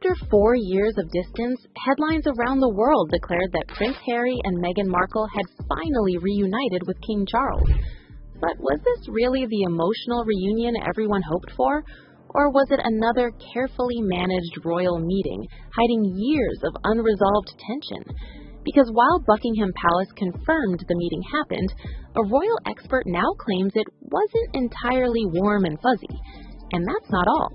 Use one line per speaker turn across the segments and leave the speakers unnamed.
After 4 years of distance, headlines around the world declared that Prince Harry and Meghan Markle had finally reunited with King Charles. But was this really the emotional reunion everyone hoped for? Or was it another carefully managed royal meeting, hiding years of unresolved tension? Because while Buckingham Palace confirmed the meeting happened, a royal expert now claims it wasn't entirely warm and fuzzy. And that's not all.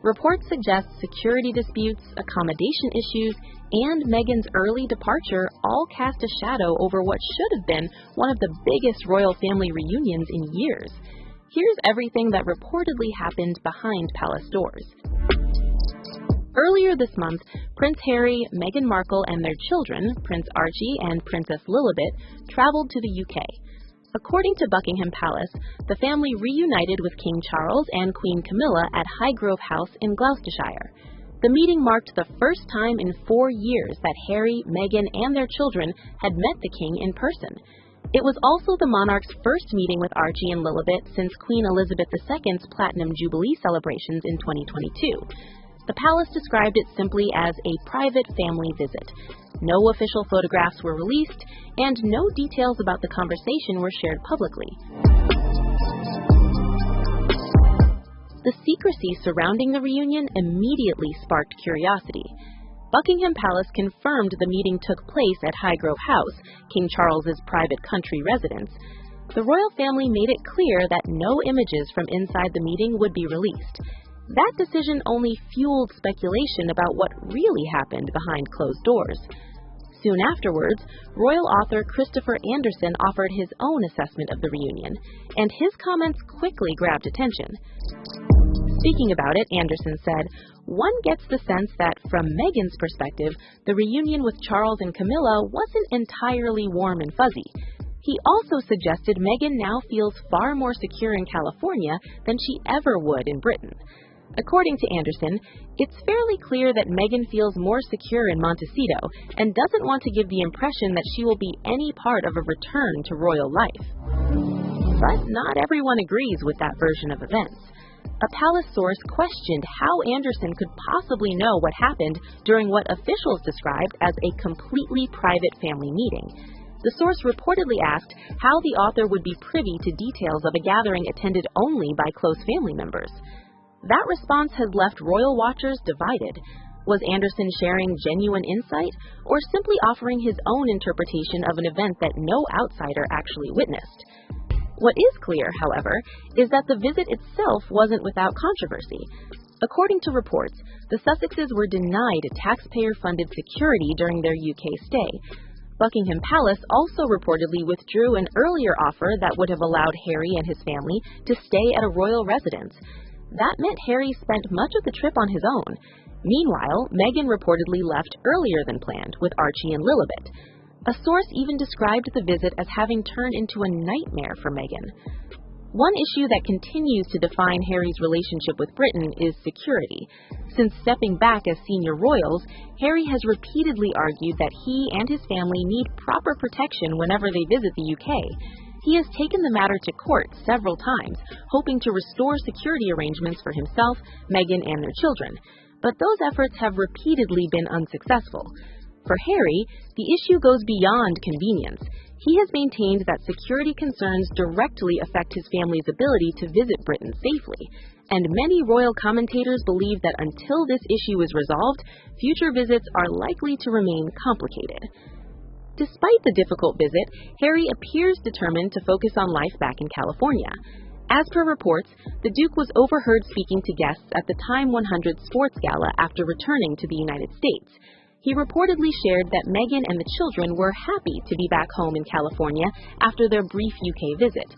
Reports suggest security disputes, accommodation issues, and Meghan's early departure all cast a shadow over what should have been one of the biggest royal family reunions in years. Here's everything that reportedly happened behind palace doors. Earlier this month, Prince Harry, Meghan Markle, and their children, Prince Archie and Princess Lilibet, traveled to the UK. According to Buckingham Palace, the family reunited with King Charles and Queen Camilla at Highgrove House in Gloucestershire. The meeting marked the first time in 4 years that Harry, Meghan, and their children had met the king in person. It was also the monarch's first meeting with Archie and Lilibet since Queen Elizabeth II's Platinum Jubilee celebrations in 2022. The palace described it simply as a private family visit. No official photographs were released, and no details about the conversation were shared publicly. The secrecy surrounding the reunion immediately sparked curiosity. Buckingham Palace confirmed the meeting took place at Highgrove House, King Charles's private country residence. The royal family made it clear that no images from inside the meeting would be released. That decision only fueled speculation about what really happened behind closed doors. Soon afterwards, royal author Christopher Anderson offered his own assessment of the reunion, and his comments quickly grabbed attention. Speaking about it, Anderson said, "One gets the sense that, from Meghan's perspective, the reunion with Charles and Camilla wasn't entirely warm and fuzzy." He also suggested Meghan now feels far more secure in California than she ever would in Britain. According to Anderson, it's fairly clear that Meghan feels more secure in Montecito and doesn't want to give the impression that she will be any part of a return to royal life. But not everyone agrees with that version of events. A palace source questioned how Anderson could possibly know what happened during what officials described as a completely private family meeting. The source reportedly asked how the author would be privy to details of a gathering attended only by close family members. That response has left royal watchers divided. Was Anderson sharing genuine insight, or simply offering his own interpretation of an event that no outsider actually witnessed? What is clear, however, is that the visit itself wasn't without controversy. According to reports, the Sussexes were denied taxpayer-funded security during their UK stay. Buckingham Palace also reportedly withdrew an earlier offer that would have allowed Harry and his family to stay at a royal residence. That meant Harry spent much of the trip on his own. Meanwhile, Meghan reportedly left earlier than planned with Archie and Lilibet. A source even described the visit as having turned into a nightmare for Meghan. One issue that continues to define Harry's relationship with Britain is security. Since stepping back as senior royals, Harry has repeatedly argued that he and his family need proper protection whenever they visit the UK. He has taken the matter to court several times, hoping to restore security arrangements for himself, Meghan, and their children. But those efforts have repeatedly been unsuccessful. For Harry, the issue goes beyond convenience. He has maintained that security concerns directly affect his family's ability to visit Britain safely, and many royal commentators believe that until this issue is resolved, future visits are likely to remain complicated. Despite the difficult visit, Harry appears determined to focus on life back in California. As per reports, the Duke was overheard speaking to guests at the Time 100 sports gala after returning to the United States. He reportedly shared that Meghan and the children were happy to be back home in California after their brief UK visit.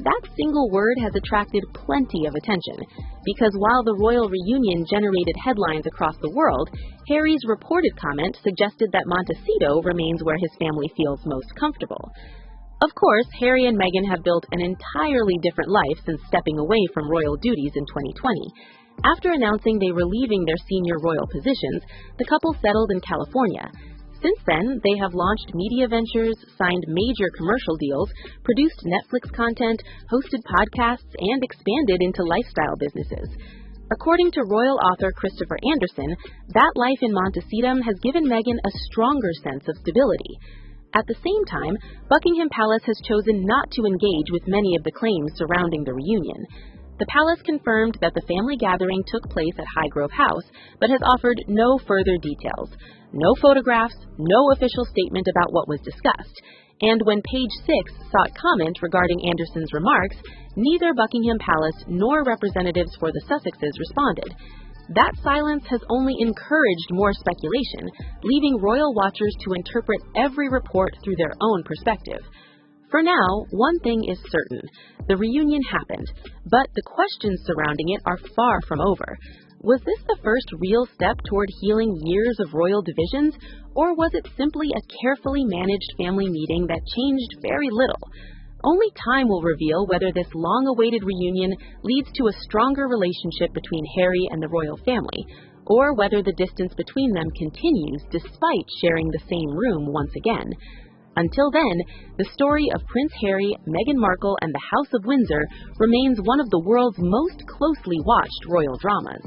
That single word has attracted plenty of attention, because while the royal reunion generated headlines across the world, Harry's reported comment suggested that Montecito remains where his family feels most comfortable. Of course, Harry and Meghan have built an entirely different life since stepping away from royal duties in 2020. After announcing they were leaving their senior royal positions, the couple settled in California. Since then, they have launched media ventures, signed major commercial deals, produced Netflix content, hosted podcasts, and expanded into lifestyle businesses. According to royal author Christopher Anderson, that life in Montecito has given Meghan a stronger sense of stability. At the same time, Buckingham Palace has chosen not to engage with many of the claims surrounding the reunion. The palace confirmed that the family gathering took place at Highgrove House, but has offered no further details. No photographs, no official statement about what was discussed. And when Page 6 sought comment regarding Anderson's remarks, neither Buckingham Palace nor representatives for the Sussexes responded. That silence has only encouraged more speculation, leaving royal watchers to interpret every report through their own perspective. For now, one thing is certain. The reunion happened, but the questions surrounding it are far from over. Was this the first real step toward healing years of royal divisions, or was it simply a carefully managed family meeting that changed very little? Only time will reveal whether this long-awaited reunion leads to a stronger relationship between Harry and the royal family, or whether the distance between them continues despite sharing the same room once again. Until then, the story of Prince Harry, Meghan Markle, and the House of Windsor remains one of the world's most closely watched royal dramas.